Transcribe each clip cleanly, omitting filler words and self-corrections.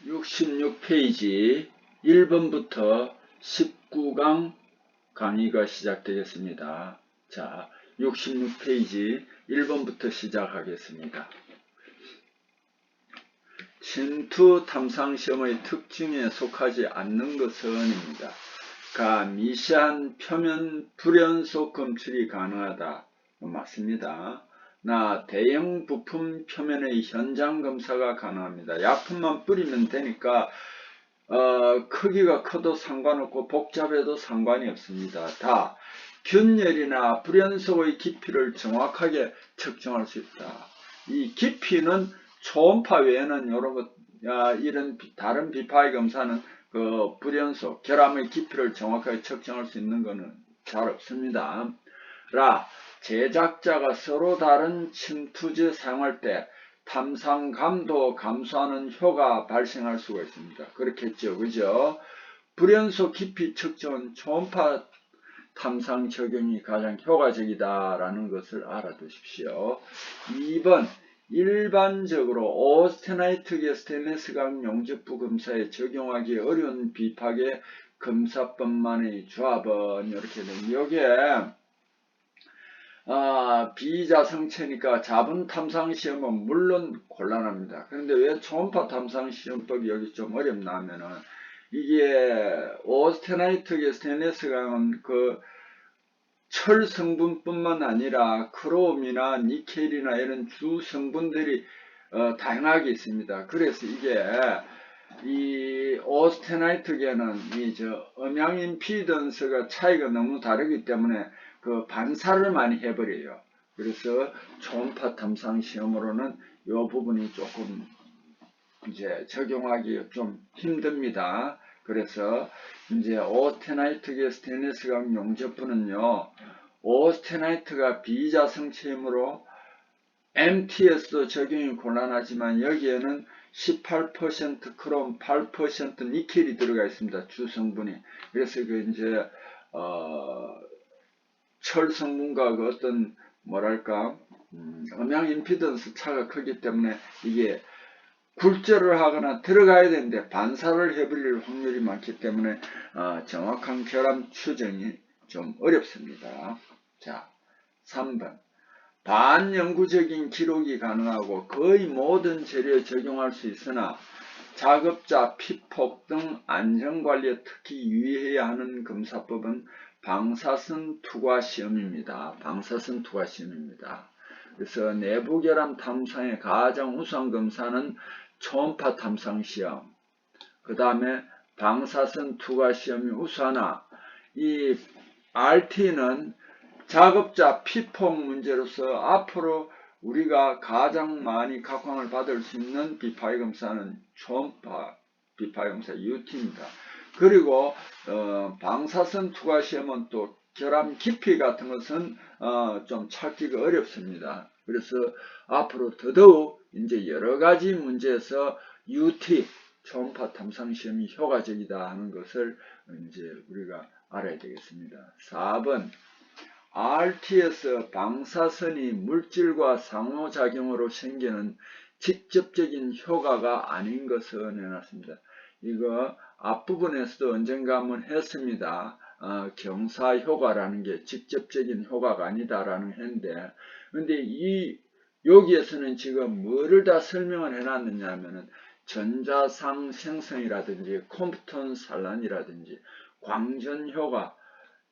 66페이지 1번부터 19강 강의가 시작되겠습니다. 자, 66페이지 1번부터 시작하겠습니다. 침투 탐상시험의 특징에 속하지 않는 것은입니다. 미시한 표면 불연속 검출이 가능하다. 맞습니다. 대형 부품 표면의 현장 검사가 가능합니다. 약품만 뿌리면 되니까 크기가 커도 상관없고 복잡해도 상관이 없습니다. 균열이나 불연속의 깊이를 정확하게 측정할 수 있다. 이 깊이는 초음파 외에는 이런 다른 비파이 검사는 불연속, 결함의 깊이를 정확하게 측정할 수 있는 것은 잘 없습니다. 제작자가 서로 다른 침투제 사용할 때 탐상감도 감소하는 효과가 발생할 수가 있습니다. 그렇겠죠, 그죠? 불연속 깊이 측정은 초음파 탐상 적용이 가장 효과적이다라는 것을 알아두십시오. 2번 일반적으로 오스테나이트계 스테인리스강 용접부 검사에 적용하기 어려운 비파계 검사법만의 조합은 이렇게 됩니다. 여기에 비자성체니까 자분 탐상시험은 물론 곤란합니다. 그런데 왜 초음파 탐상시험법이 여기 좀 어렵나 하면은 이게 오스테나이트계 스테인리스강은 철 성분뿐만 아니라 크롬이나 니켈이나 이런 주 성분들이 다양하게 있습니다. 그래서 이게 이 오스테나이트계는 음양 임피던스가 차이가 너무 다르기 때문에 반사를 많이 해버려요. 그래서 초음파 탐상 시험으로는 이 부분이 조금 적용하기 좀 힘듭니다. 그래서 오스테나이트계 스테인리스강 용접부는요, 오스테나이트가 비자성체이므로 MTS도 적용이 곤란하지만 여기에는 18% 크롬, 8% 니켈이 들어가 있습니다. 주성분이. 그래서 철 성분과 어떤 음양 임피던스 차가 크기 때문에 이게 굴절을 하거나 들어가야 되는데 반사를 해버릴 확률이 많기 때문에 정확한 결함 추정이 좀 어렵습니다. 자, 3번 반영구적인 기록이 가능하고 거의 모든 재료에 적용할 수 있으나 작업자, 피폭 등 안전관리에 특히 유의해야 하는 검사법은 방사선 투과 시험입니다. 방사선 투과 시험입니다. 그래서 내부결함 탐상의 가장 우수한 검사는 초음파 탐상 시험, 그 다음에 방사선 투과 시험이 우수하나 이 RT는 작업자 피폭 문제로서 앞으로 우리가 가장 많이 각광을 받을 수 있는 비파이 검사는 초음파 비파이 검사 UT입니다. 그리고 방사선 투과 시험은 또 결함 깊이 같은 것은 좀 찾기가 어렵습니다. 그래서 앞으로 더더욱 여러 가지 문제에서 UT 초음파 탐상 시험이 효과적이다 하는 것을 우리가 알아야 되겠습니다. 4번 RTS 방사선이 물질과 상호작용으로 생기는 직접적인 효과가 아닌 것을 내놨습니다. 이거 앞부분에서도 언젠가 한번 했습니다. 경사효과라는 게 직접적인 효과가 아니다라는 했는데, 근데 여기에서는 지금 뭐를 다 설명을 해놨느냐 하면은 전자상 생성이라든지 컴프턴 산란이라든지 광전효과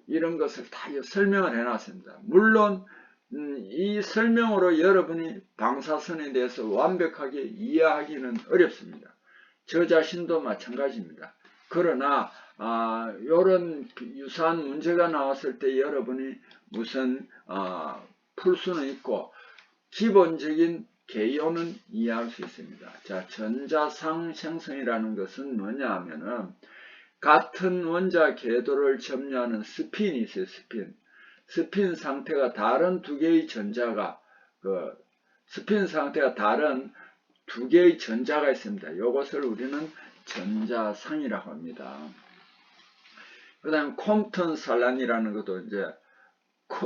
이런 것을 다 설명을 해놨습니다. 물론 이 설명으로 여러분이 방사선에 대해서 완벽하게 이해하기는 어렵습니다. 저 자신도 마찬가지입니다. 그러나 이런 유사한 문제가 나왔을 때 여러분이 무슨 풀 수는 있고 기본적인 개요는 이해할 수 있습니다. 자, 전자상 생성이라는 것은 뭐냐 하면은 같은 원자 궤도를 점유하는 스핀이 있어요. 스핀 상태가 다른 두 개의 전자가 스핀 상태가 다른 두 개의 전자가 있습니다. 이것을 우리는 전자상이라고 합니다. 그 다음 콤프턴 산란이라는 것도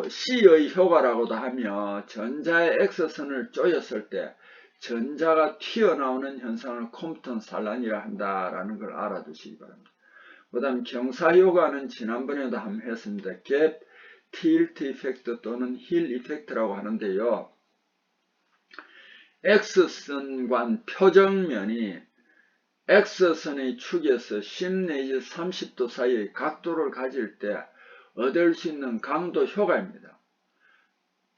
C의 효과라고도 하며 전자의 X선을 쪼였을 때 전자가 튀어나오는 현상을 컴프턴 산란이라 한다라는 걸 알아두시기 바랍니다. 그 다음 경사효과는 지난번에도 한번 했습니다. 갭 틸트 이펙트 또는 힐 이펙트라고 하는데요. X선관 표정면이 X선의 축에서 10 내지 30도 사이의 각도를 가질 때 얻을 수 있는 강도 효과입니다.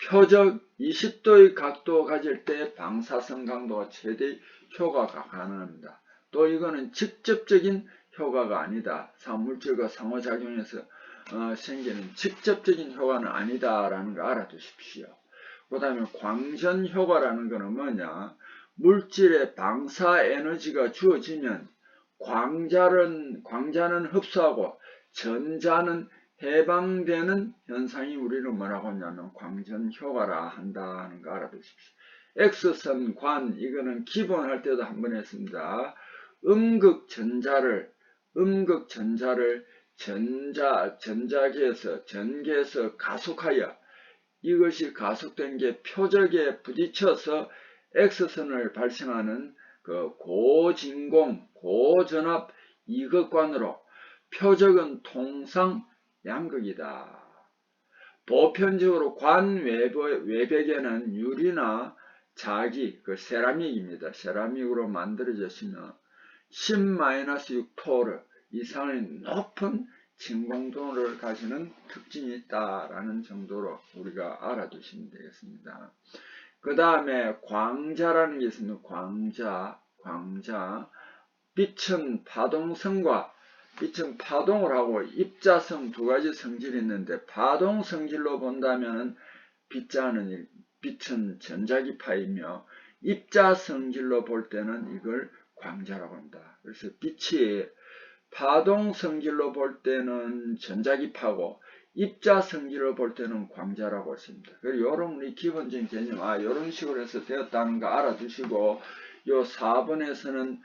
표적 20도의 각도 가질 때 방사선 강도가 최대 효과가 가능합니다. 또 이거는 직접적인 효과가 아니다. 물질과 상호작용해서 생기는 직접적인 효과는 아니다라는 거 알아두십시오. 그 다음에 광전 효과라는 거는 뭐냐? 물질의 방사 에너지가 주어지면 광자는 흡수하고 전자는 해방되는 현상이 우리는 뭐라고 하냐면 광전 효과라 한다는 거 알아두십시오. X선 관, 이거는 기본 할 때도 한번 했습니다. 음극 전자를 전계에서 가속하여 이것이 가속된 게 표적에 부딪혀서 X선을 발생하는 그 고진공, 고전압 이극관으로 표적은 통상 양극이다. 보편적으로 관 외벽에는 유리나 자기, 그 세라믹입니다. 세라믹으로 만들어졌으며 10-6토르 이상의 높은 진공도를 가지는 특징이 있다라는 정도로 우리가 알아두시면 되겠습니다. 그 다음에 광자라는 게 있습니다. 광자. 빛은 파동성과 빛은 파동을 하고 입자성 두 가지 성질이 있는데 파동 성질로 본다면 빛은 전자기파이며 입자 성질로 볼 때는 이걸 광자라고 합니다. 그래서 빛이 파동 성질로 볼 때는 전자기파고 입자 성질로 볼 때는 광자라고 했습니다. 그리고 이런 우리 기본적인 개념, 이런 식으로 해서 되었다는 거 알아두시고, 요 4번에서는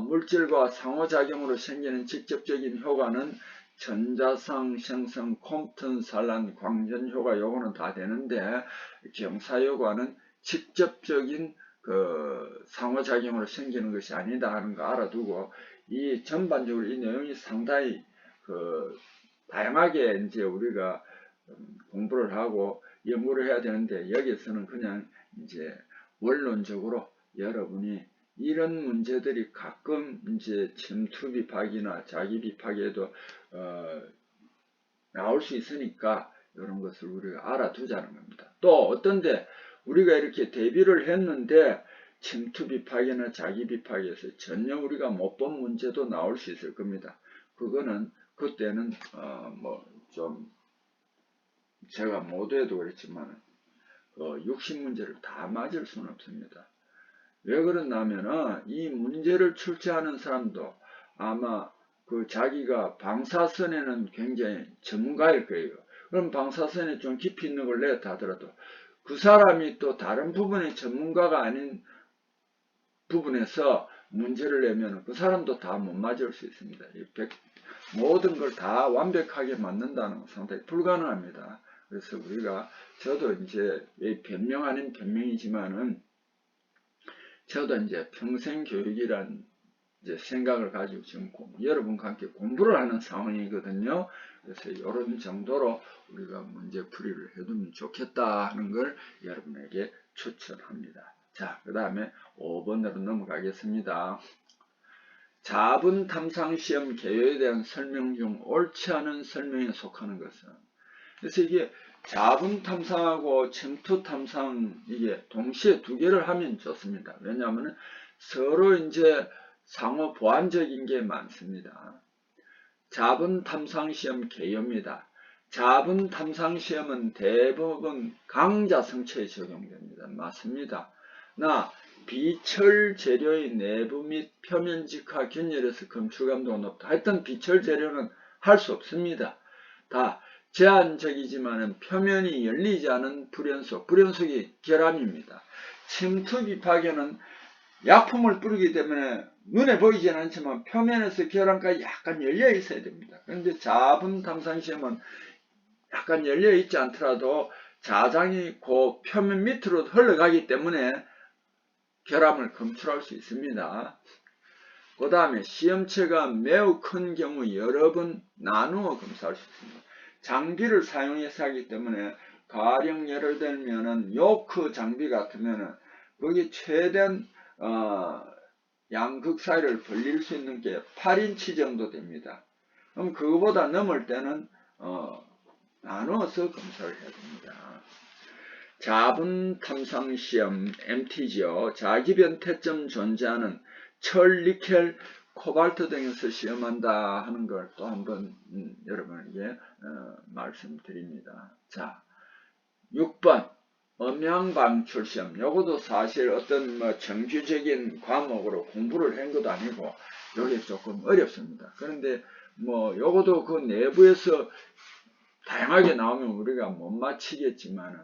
물질과 상호작용으로 생기는 직접적인 효과는 전자상 생성, 콤프턴 산란, 광전 효과, 요거는 다 되는데 경사효과는 직접적인 그 상호작용으로 생기는 것이 아니다 하는 거 알아두고, 이 전반적으로 이 내용이 상당히 그 다양하게 이제 우리가 공부를 하고 연구를 해야 되는데, 여기서는 그냥 이제 원론적으로 여러분이 이런 문제들이 가끔 이제 침투 비파기나 자기 비파기에도 나올 수 있으니까 이런 것을 우리가 알아두자는 겁니다. 또 어떤데 우리가 이렇게 대비를 했는데 침투 비파기나 자기 비파기에서 전혀 우리가 못 본 문제도 나올 수 있을 겁니다. 그거는 그때는 뭐 좀 제가 모두에도 그랬지만 60문제를 다 맞을 수는 없습니다. 왜 그러냐면은 이 문제를 출제하는 사람도 아마 그 자기가 방사선에는 굉장히 전문가일 거예요. 그럼 방사선에 좀 깊이 있는 걸 냈다 하더라도 그 사람이 또 다른 부분의 전문가가 아닌 부분에서 문제를 내면 그 사람도 다 못 맞을 수 있습니다. 모든 걸 다 완벽하게 맞는다는 건 상당히 불가능합니다. 그래서 우리가, 저도 이제 변명 아닌 변명이지만은 저도 이제 평생 교육이란 이제 생각을 가지고 지금 여러분과 함께 공부를 하는 상황이거든요. 그래서 이런 정도로 우리가 문제 풀이를 해두면 좋겠다 하는 걸 여러분에게 추천합니다. 자, 그 다음에 5번으로 넘어가겠습니다. 자분 탐상 시험 개요에 대한 설명 중 옳지 않은 설명에 속하는 것은, 그래서 이게 자분 탐상하고 침투 탐상 이게 동시에 두 개를 하면 좋습니다. 왜냐하면 서로 이제 상호 보완적인 게 많습니다. 자분 탐상 시험 개요입니다. 자분 탐상 시험은 대부분 강자 성체에 적용됩니다. 맞습니다. 비철 재료의 내부 및 표면 직화 균열에서 검출감도가 높다. 하여튼 비철 재료는 할 수 없습니다. 다 제한적이지만 표면이 열리지 않은 불연속이 결함입니다. 침투 비파괴는 약품을 뿌리기 때문에 눈에 보이지는 않지만 표면에서 결함까지 약간 열려 있어야 됩니다. 그런데 자분 탐상 시험은 약간 열려 있지 않더라도 자장이 그 표면 밑으로 흘러가기 때문에 결함을 검출할 수 있습니다. 그 다음에 시험체가 매우 큰 경우 여러 번 나누어 검사할 수 있습니다. 장비를 사용해서 하기 때문에 가령 예를 들면은 요크 장비 같으면은 거기 최대한 양극 사이를 벌릴 수 있는 게 8인치 정도 됩니다. 그럼 그거보다 넘을 때는 나누어서 검사를 해야 됩니다. 자분 탐상 시험 MT죠. 자기변태점 존재하는 철, 니켈, 코발트 등에서 시험한다 하는 걸 또 한번 여러분에게 말씀드립니다. 자, 6번 음향방출 시험. 요것도 사실 어떤 정규적인 과목으로 공부를 한 것도 아니고 요게 조금 어렵습니다. 그런데 요것도 그 내부에서 다양하게 나오면 우리가 못 맞히겠지만은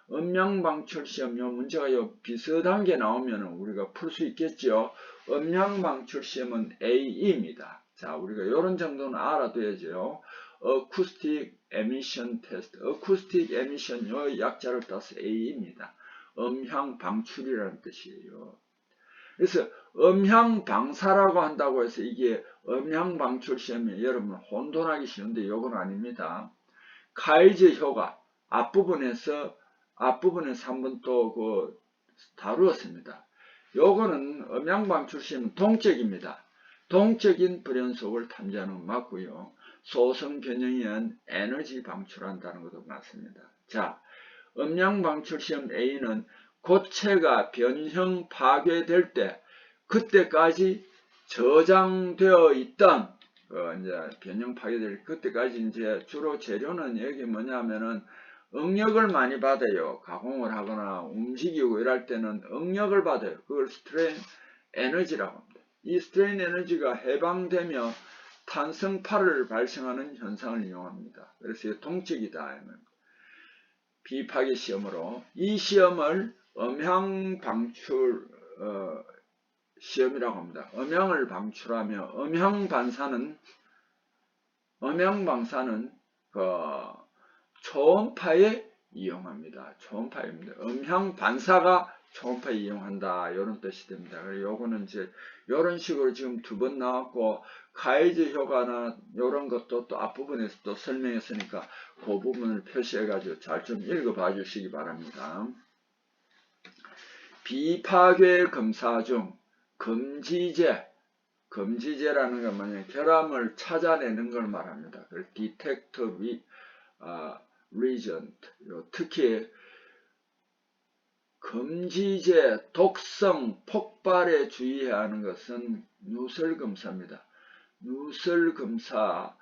음향방출 시험 요 문제가 비슷한 게 나오면 우리가 풀 수 있겠죠. 음향방출 시험은 AE입니다. 자, 우리가 이런 정도는 알아둬야죠. Acoustic Emission Test, Acoustic Emission 요 약자를 따서 AE입니다. 음향방출이라는 뜻이에요. 그래서 음향방사라고 한다고 해서 이게 음향방출 시험이 여러분 혼돈하기 쉬운데 이건 아닙니다. 카이즈 효과 앞부분에서 한번 또 다루었습니다. 요거는 음향방출 시험은 동적입니다. 동적인 불연속을 탐지하는 건 맞고요. 소성 변형에 의한 에너지 방출한다는 것도 맞습니다. 자, 음향방출 시험 A는 고체가 변형 파괴될 때 그때까지 저장되어 있던 이제 변형 파괴될 그때까지 이제 주로 재료는 여기 뭐냐면은 응력을 많이 받아요. 가공을 하거나 움직이고 이럴 때는 응력을 받아요. 그걸 스트레인 에너지라고 합니다. 이 스트레인 에너지가 해방되며 탄성파를 발생하는 현상을 이용합니다. 그래서 동적이다. 비파괴 시험으로 이 시험을 음향방출 시험이라고 합니다. 음향을 방출하며 음향방사는 초음파에 이용합니다. 초음파입니다. 음향반사가 초음파에 이용한다. 이런 뜻이 됩니다. 그래서 요거는 이제 이런 식으로 지금 2번 나왔고 카이즈 효과나 이런 것도 또 앞부분에서 또 설명했으니까 그 부분을 표시해가지고 잘 좀 읽어봐 주시기 바랍니다. 비파괴 검사 중 금지제라는 건 뭐냐면 결함을 찾아내는 걸 말합니다. 그래서 detect region, 특히 금지제 독성 폭발에 주의해야 하는 것은 누설검사입니다. 누설검사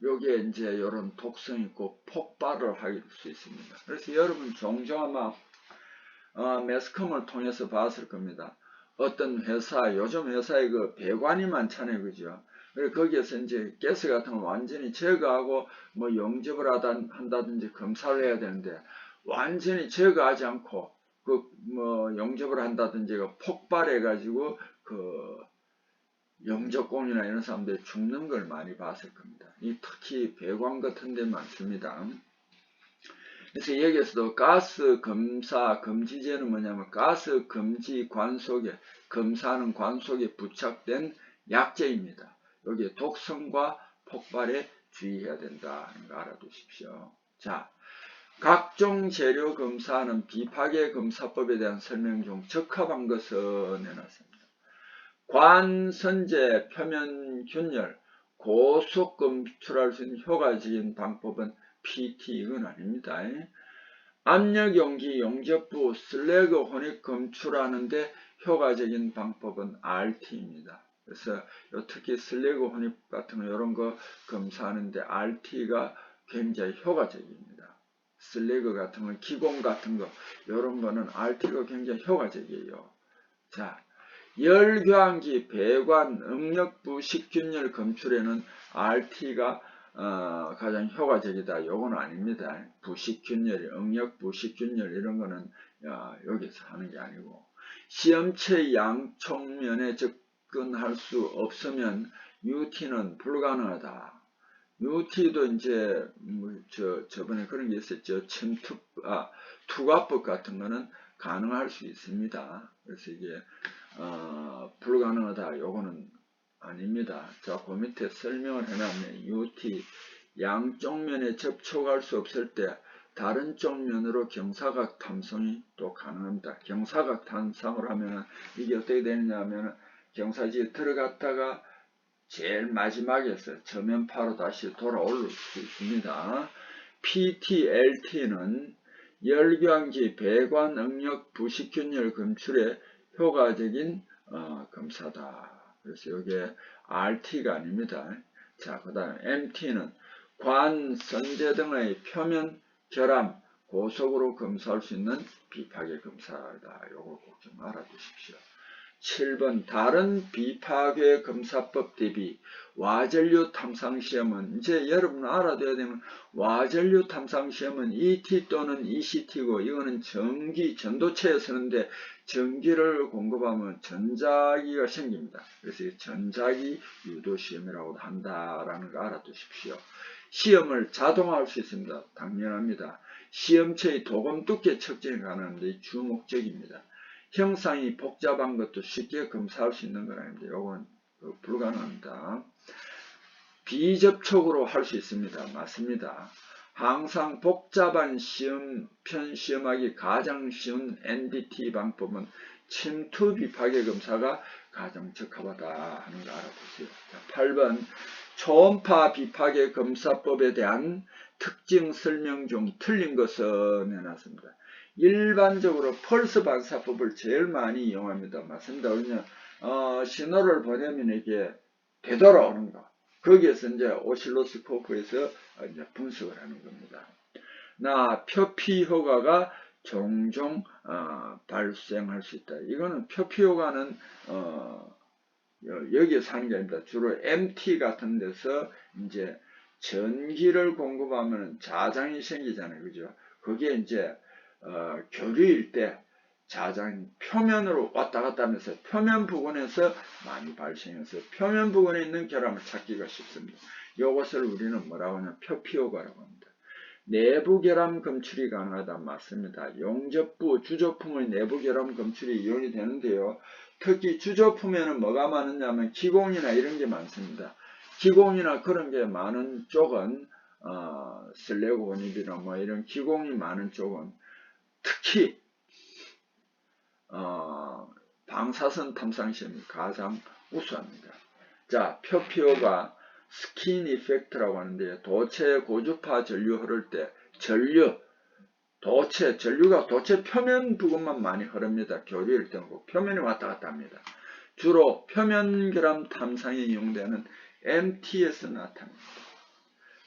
요게 이제 이런 독성 있고 폭발을 할 수 있습니다. 그래서 여러분 종종 아마 매스컴을 통해서 봤을 겁니다. 어떤 회사, 요즘 회사에 그 배관이 많잖아요. 그죠? 그래서 거기에서 이제 가스 같은 걸 완전히 제거하고 용접을 한다든지 검사를 해야 되는데 완전히 제거하지 않고 용접을 한다든지 폭발해 가지고 영접공이나 이런 사람들이 죽는 걸 많이 봤을 겁니다. 특히 배관 같은 데 많습니다. 그래서 여기에서도 가스 검사 금지제는 뭐냐면 가스 금지 관 속에 검사하는 관 속에 부착된 약제입니다. 여기에 독성과 폭발에 주의해야 된다는 거 알아두십시오. 자, 각종 재료 검사하는 비파괴 검사법에 대한 설명 중 적합한 것을 내놨습니다. 관, 선재, 표면 균열, 고속 검출할 수 있는 효과적인 방법은 PT 이건 아닙니다. 압력 용기 용접부 슬래그 혼입 검출하는데 효과적인 방법은 RT입니다. 그래서 특히 슬래그 혼입 같은 거 이런 거 검사하는데 RT가 굉장히 효과적입니다. 슬래그 같은 거, 기공 같은 거 이런 거는 RT가 굉장히 효과적이에요. 자, 열교환기, 배관, 응력부, 식균열 검출에는 RT가 가장 효과적이다. 요건 아닙니다. 부식균열, 응력부, 식균열 이런 거는 여기서 하는 게 아니고 시험체 양촉면에 접근할 수 없으면 UT는 불가능하다. UT도 이제 저번에 그런 게 있었죠. 투과법 같은 거는 가능할 수 있습니다. 그래서 이게 불가능하다. 요거는 아닙니다. 자, 그 밑에 설명을 해놨네. UT 양쪽 면에 접촉할 수 없을 때 다른 쪽 면으로 경사각 탐성이 또 가능합니다. 경사각 탐성을 하면 이게 어떻게 되느냐 하면 경사지에 들어갔다가 제일 마지막에서 저면파로 다시 돌아올 수 있습니다. PT, LT는 열교환기 배관 응력 부식균열 검출에 효과적인 검사다. 그래서 이게 RT가 아닙니다. 자, 그 다음 MT는 관, 선제 등의 표면 결함, 고속으로 검사할 수 있는 비파괴 검사다. 요거 꼭 좀 알아두십시오. 7번 다른 비파괴 검사법 대비 와전류 탐상시험은 이제 여러분 알아둬야 되는 와전류 탐상시험은 ET 또는 ECT고 이거는 전기 전도체에 쓰는데 전기를 공급하면 전자기가 생깁니다. 그래서 전자기 유도 시험이라고 한다라는 거 알아두십시오. 시험을 자동화할 수 있습니다. 당연합니다. 시험체의 도금 두께 측정이 가능한데 주목적입니다. 형상이 복잡한 것도 쉽게 검사할 수 있는 건 아닙니다. 이건 불가능합니다. 비접촉으로 할 수 있습니다. 맞습니다. 항상 복잡한 시험하기 가장 쉬운 NDT 방법은 침투 비파괴 검사가 가장 적합하다 하는 거 알아보세요. 자, 8번 초음파 비파괴 검사법에 대한 특징 설명 중 틀린 것은 해놨습니다. 일반적으로 펄스 반사법을 제일 많이 이용합니다. 맞습니다. 왜냐 신호를 보내면 이게 되돌아오는 거. 거기에서 이제 오실로스코프에서 이제 분석을 하는 겁니다. 표피 효과가 종종 발생할 수 있다. 이거는 표피 효과는 여기에서 하는 게 아닙니다. 주로 MT 같은 데서 이제 전기를 공급하면 자장이 생기잖아요. 그죠? 그게 이제 교류일 때 자장이 표면으로 왔다 갔다 하면서 표면 부근에서 많이 발생해서 표면 부근에 있는 결함을 찾기가 쉽습니다. 이것을 우리는 뭐라고 하냐 표피효과라고 합니다. 내부 결함 검출이 가능하다. 맞습니다. 용접부, 주조품의 내부 결함 검출이 이용이 되는데요. 특히 주조품에는 뭐가 많으냐면 기공이나 이런 게 많습니다. 기공이나 그런 게 많은 쪽은 슬래곤입이나 뭐 이런 기공이 많은 쪽은 특히 방사선 탐상 시험이 가장 우수합니다. 자, 표피효과 스킨 이펙트라고 하는데 도체 고주파 전류 흐를 때 전류가 도체 표면 부분만 많이 흐릅니다. 교류일 때는 표면이 왔다 갔다 합니다. 주로 표면 결함 탐상에 이용되는 MT에서 나타납니다.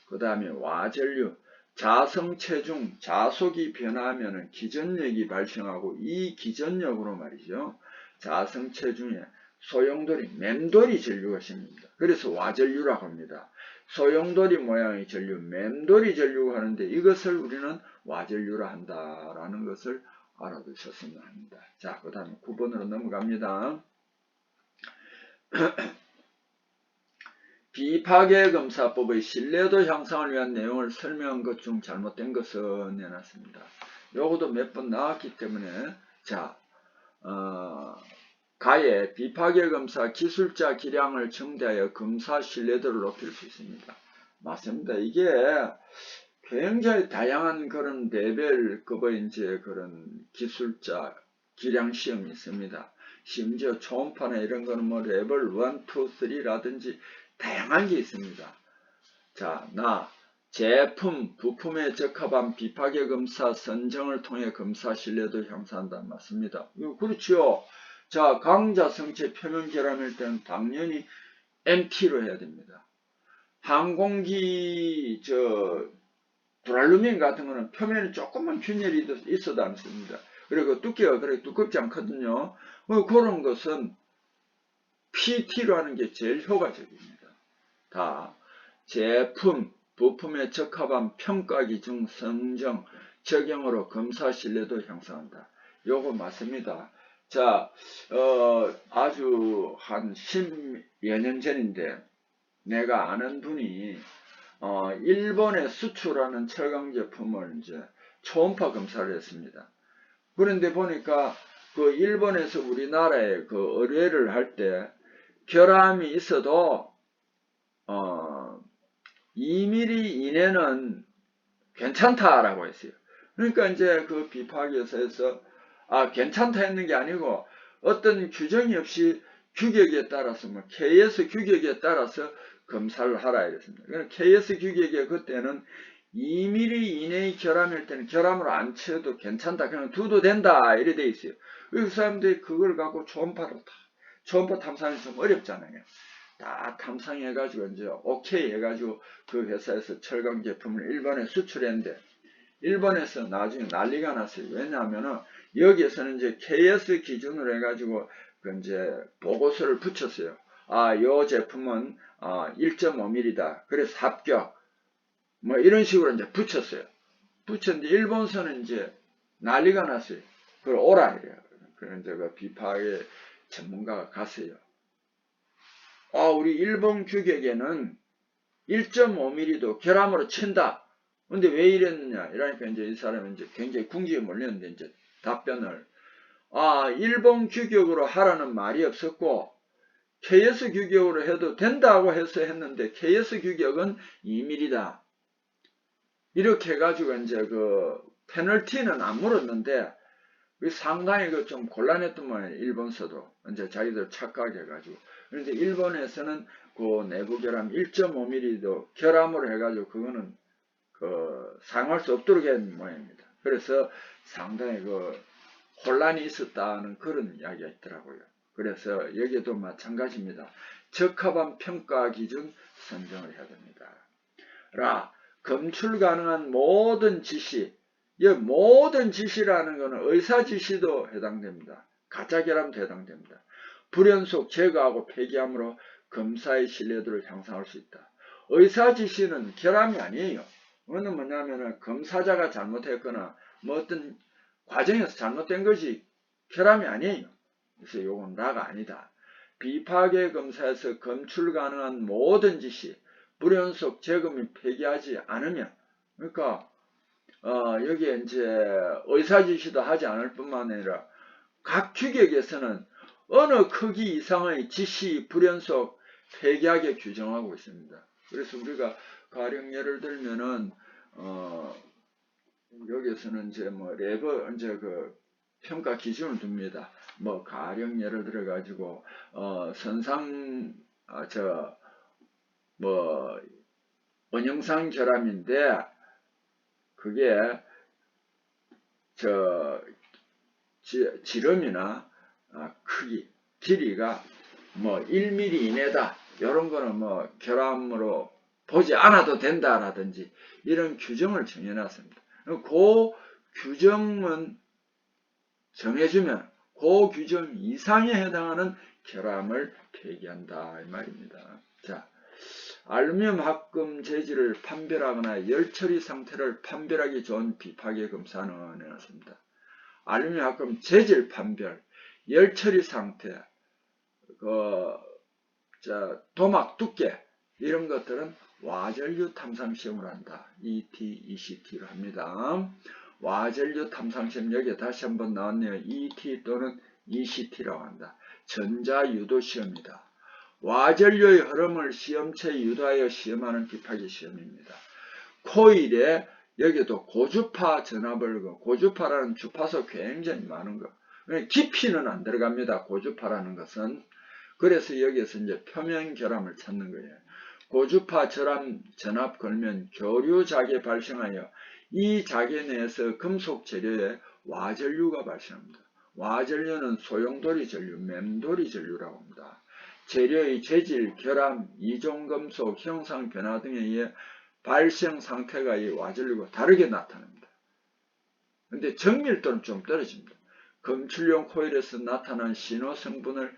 그 다음에 와전류 자성체 중 자속이 변화하면 기전력이 발생하고 이 기전력으로 말이죠. 자성체 중에 소용돌이, 맴돌이 전류가 생깁니다. 그래서 와전류라고 합니다. 소용돌이 모양의 전류, 맴돌이 전류가 하는데 이것을 우리는 와전류라 한다라는 것을 알아두셨으면 합니다. 자, 그 다음에 9번으로 넘어갑니다. 비파괴 검사법의 신뢰도 향상을 위한 내용을 설명한 것 중 잘못된 것은 내놨습니다. 요것도 몇 번 나왔기 때문에 자, 가에 비파괴 검사 기술자 기량을 증대하여 검사 신뢰도를 높일 수 있습니다. 맞습니다. 이게 굉장히 다양한 그런 레벨급의 이제 그런 기술자 기량 시험이 있습니다. 심지어 초음파나 이런 거는 뭐 레벨 1, 2, 3라든지 다양한 게 있습니다. 자, 제품, 부품에 적합한 비파괴 검사 선정을 통해 검사 신뢰도 향상한다. 맞습니다. 그렇죠. 자, 강자 성체 표면 결함일 때는 당연히 MT로 해야 됩니다. 항공기, 드랄루민 같은 거는 표면에 조금만 균열이 있어도 안 씁니다. 그리고 두께가 그렇게 두껍지 않거든요. 그런 것은 PT로 하는 게 제일 효과적입니다. 제품, 부품에 적합한 평가기 중 성정, 적용으로 검사 신뢰도 향상한다. 요거 맞습니다. 자, 아주 한 10여 년 전인데 내가 아는 분이 일본에 수출하는 철강 제품을 이제 초음파 검사를 했습니다. 그런데 보니까 그 일본에서 우리나라에 그 의뢰를 할 때 결함이 있어도 2mm 이내는 괜찮다라고 했어요. 그러니까 이제 그 비파기에서 괜찮다 했는 게 아니고 어떤 규정이 없이 규격에 따라서 뭐 KS 규격에 따라서 검사를 하라 이랬습니다. 그러니까 KS 규격에 그때는 2mm 이내의 결함일 때는 결함으로 안 쳐도 괜찮다. 그냥 두도 된다. 이래 돼 있어요. 그 사람들이 그걸 갖고 초음파 탐사는 좀 어렵잖아요. 다 탐상해가지고 이제 오케이 해가지고 그 회사에서 철강 제품을 일본에 수출했는데 일본에서 나중에 난리가 났어요. 왜냐하면은 여기에서는 이제 KS 기준으로 해가지고 그 이제 보고서를 붙였어요. 요 제품은 1.5mm다. 그래서 합격. 뭐 이런 식으로 이제 붙였어요. 붙였는데 일본서는 이제 난리가 났어요. 그걸 오라 이래요. 그래서 이제 그 비파의 전문가가 갔어요. 우리 일본 규격에는 1.5mm도 결함으로 친다. 근데 왜 이랬느냐? 이러니까 이제 이 사람은 이제 굉장히 궁지에 몰렸는데 이제 답변을 일본 규격으로 하라는 말이 없었고 KS 규격으로 해도 된다고 해서 했는데 KS 규격은 2mm다. 이렇게 해가지고 이제 그 페널티는 안 물었는데 상당히 그 좀 곤란했던 모양이에요. 일본서도 이제 자기들 착각해가지고. 그런데 일본에서는 그 내부 결함 1.5mm도 결함으로 해가지고 그거는 그 사용할 수 없도록 한 모양입니다. 그래서 상당히 그 혼란이 있었다는 그런 이야기가 있더라고요. 그래서 여기에도 마찬가지입니다. 적합한 평가 기준 선정을 해야 됩니다. 검출 가능한 모든 지시, 이 모든 지시라는 것은 의사 지시도 해당됩니다. 가짜 결함도 해당됩니다. 불연속 제거하고 폐기함으로 검사의 신뢰도를 향상할 수 있다. 의사 지시는 결함이 아니에요. 그거는 뭐냐면은 검사자가 잘못했거나 뭐 어떤 과정에서 잘못된 것이 결함이 아니에요. 그래서 요건 라가 아니다. 비파괴 검사에서 검출 가능한 모든 지시, 불연속 제거 및 폐기하지 않으면, 그러니까 여기에 이제 의사지시도 하지 않을 뿐만 아니라 각 규격에서는 어느 크기 이상의 지시 불연속 폐기하게 규정하고 있습니다. 그래서 우리가 가령 예를 들면은 여기에서는 이제 뭐 레버 이제 그 평가 기준을 둡니다. 뭐 가령 예를 들어 가지고 선상 뭐 원형상 결함인데 그게 지름이나 크기, 길이가 뭐 1mm 이내다. 이런 거는 뭐 결함으로 보지 않아도 된다라든지 이런 규정을 정해놨습니다. 그 규정은 정해주면 그 규정 이상에 해당하는 결함을 폐기한다 이 말입니다. 자, 알루미늄 합금 재질을 판별하거나 열처리 상태를 판별하기 좋은 비파괴 검사는 해놨습니다. 알루미늄 합금 재질 판별, 열처리 상태, 도막 두께 이런 것들은 와전류 탐상 시험을 한다. ET, ECT로 합니다. 와전류 탐상 시험 여기에 다시 한번 나왔네요. ET 또는 ECT라고 한다. 전자유도 시험이다. 와전류의 흐름을 시험체에 유도하여 시험하는 비파괴 시험입니다. 코일에 여기도 고주파 전압을, 고주파라는 주파수 굉장히 많은 거. 깊이는 안 들어갑니다. 고주파라는 것은. 그래서 여기에서 이제 표면 결함을 찾는 거예요. 고주파 전압 걸면 교류 자개 발생하여 이 자개 내에서 금속 재료에 와전류가 발생합니다. 와전류는 소용돌이 전류, 맴돌이 전류라고 합니다. 재료의 재질, 결함, 이종금속, 형상 변화 등에 의해 발생 상태가 이 와전류가 다르게 나타납니다. 근데 정밀도는 좀 떨어집니다. 검출용 코일에서 나타난 신호 성분을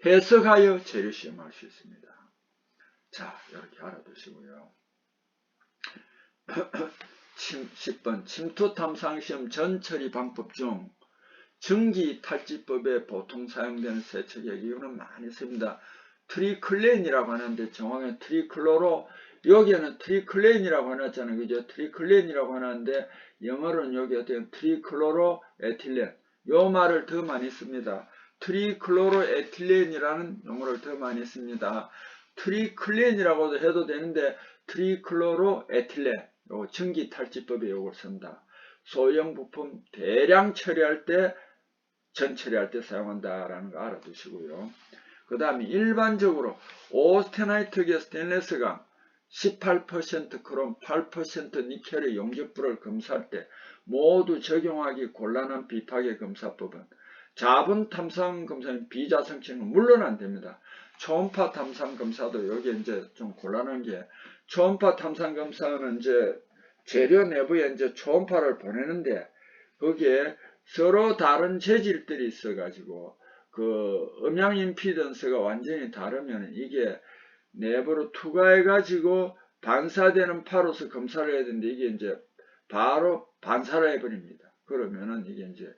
해석하여 재료 시험할 수 있습니다. 자, 이렇게 알아두시고요. 10번 침투 탐상 시험 전처리 방법 중 전기 탈지법에 보통 사용되는 세척액 이유는 많이 씁니다. 트리클렌이라고 하는데 정확히 트리클로로 여기에는 트리클렌이라고 해놨잖아요. 그죠? 트리클렌이라고 하는데 영어로는 여기 어떤 트리클로로 에틸렌 요 말을 더 많이 씁니다. 트리클로로에틸렌이라는 용어를 더 많이 씁니다. 트리클렌이라고도 해도 되는데 트리클로로에틸렌, 요 전기탈지법에 요걸 쓴다. 소형 부품 대량 처리할 때, 전 처리할 때 사용한다라는 거 알아두시고요. 그 다음에 일반적으로 오스테나이트계 스테인레스강 18% 크롬, 8% 니켈의 용접부를 검사할 때 모두 적용하기 곤란한 비파계 검사법은 자분 탐상 검사는 비자성층은 물론 안 됩니다. 초음파 탐상 검사도 여기 이제 좀 곤란한 게, 초음파 탐상 검사는 이제 재료 내부에 이제 초음파를 보내는데 거기에 서로 다른 재질들이 있어가지고 그 음향 임피던스가 완전히 다르면 이게 내부로 투과해가지고 반사되는 파로서 검사를 해야 되는데 이게 이제 바로 반사를 해버립니다. 그러면은 이게 이제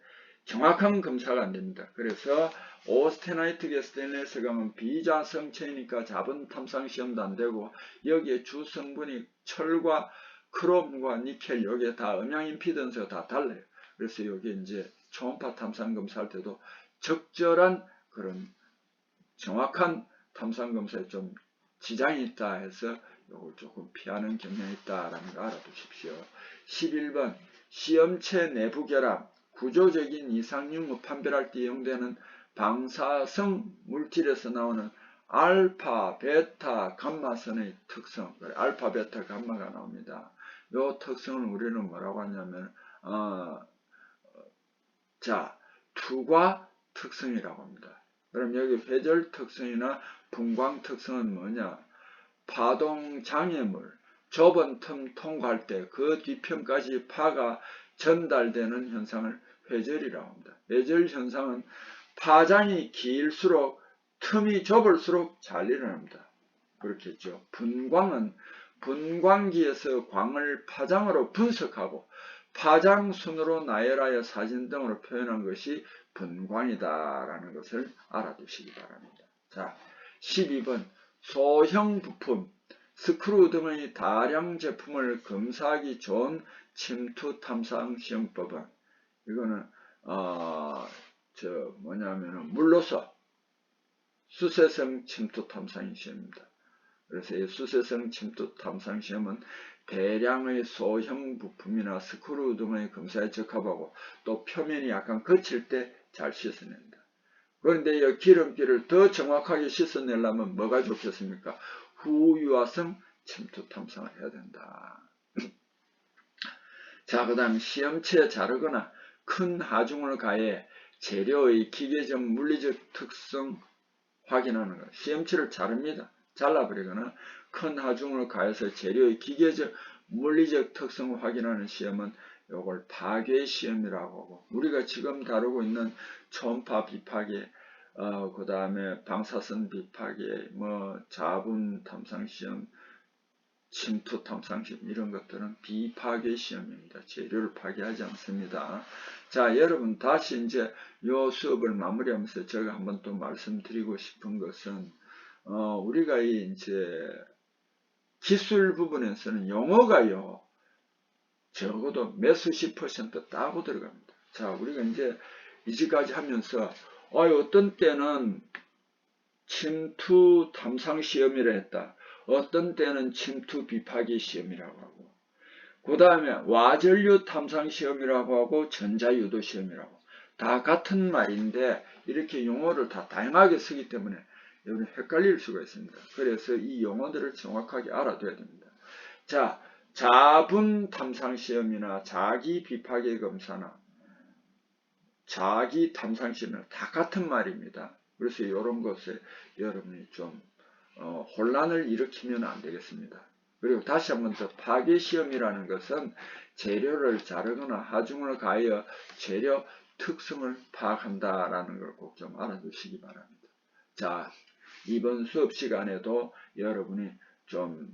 정확한 검사가 안 됩니다. 그래서 오스테나이트계 스테인레스강은 비자성체이니까 자본 탐상 시험도 안 되고, 여기에 주 성분이 철과 크롬과 니켈, 여기에 다 음향 임피던스가 다 달라요. 그래서 여기 이제 초음파 탐상 검사할 때도 적절한 그런 정확한 탐상 검사에 좀 지장이 있다 해서 이걸 조금 피하는 경향이 있다라는 거 알아두십시오. 11번 시험체 내부 결합, 구조적인 이상융합 판별할 때 이용되는 방사성 물질에서 나오는 알파, 베타, 감마선의 특성, 알파, 베타, 감마가 나옵니다. 이 특성을 우리는 뭐라고 하냐면 투과 특성이라고 합니다. 그럼 여기 회절 특성이나 분광 특성은 뭐냐? 파동 장애물, 좁은 틈 통과할 때 그 뒤편까지 파가 전달되는 현상을 회절이라고 합니다. 회절 현상은 파장이 길수록 틈이 좁을수록 잘 일어납니다. 그렇겠죠. 분광은 분광기에서 광을 파장으로 분석하고 파장순으로 나열하여 사진 등으로 표현한 것이 분광이다라는 것을 알아두시기 바랍니다. 자, 12번 소형 부품, 스크루 등의 다량 제품을 검사하기 좋은 침투 탐상 시험법은, 이거는 물로서 수세성 침투 탐상 시험입니다. 그래서 이 수세성 침투 탐상 시험은 대량의 소형 부품이나 스크루 등의 검사에 적합하고 또 표면이 약간 거칠 때 잘 씻어낸다. 그런데 이 기름기를 더 정확하게 씻어내려면 뭐가 좋겠습니까? 후유화성 침투 탐상을 해야 된다. 자, 그 다음 시험체에 자르거나 큰 하중을 가해 재료의 기계적 물리적 특성 확인하는 것. 시험체를 자릅니다. 잘라버리거나 큰 하중을 가해서 재료의 기계적 물리적 특성을 확인하는 시험은 요걸 파괴 시험이라고 하고, 우리가 지금 다루고 있는 초음파 비파괴, 그 다음에 방사선 비파괴, 자분 탐상 시험, 침투 탐상 시험, 이런 것들은 비파괴 시험입니다. 재료를 파괴하지 않습니다. 자, 여러분 다시 이제 요 수업을 마무리하면서 제가 한번 또 말씀드리고 싶은 것은, 우리가 이제 기술 부분에서는 용어가요, 적어도 몇수십 % 따고 들어갑니다. 자, 우리가 이제 이제까지 하면서 어떤 때는 침투 탐상 시험이라 했다. 어떤 때는 침투 비파괴 시험이라고 하고, 그 다음에 와전류 탐상 시험이라고 하고 전자유도 시험이라고, 다 같은 말인데 이렇게 용어를 다 다양하게 쓰기 때문에 여러분 헷갈릴 수가 있습니다. 그래서 이 용어들을 정확하게 알아둬야 됩니다. 자, 자분 탐상 시험이나 자기 비파괴 검사나 자기 탐상 시험은 다 같은 말입니다. 그래서 이런 것에 여러분이 좀 혼란을 일으키면 안 되겠습니다. 그리고 다시 한번 더, 파괴 시험이라는 것은 재료를 자르거나 하중을 가하여 재료 특성을 파악한다라는 걸 꼭 좀 알아두시기 바랍니다. 자, 이번 수업 시간에도 여러분이 좀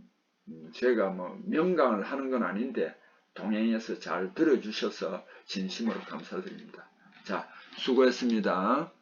제가 명강을 하는 건 아닌데 동행해서 잘 들어주셔서 진심으로 감사드립니다. 자, 수고했습니다.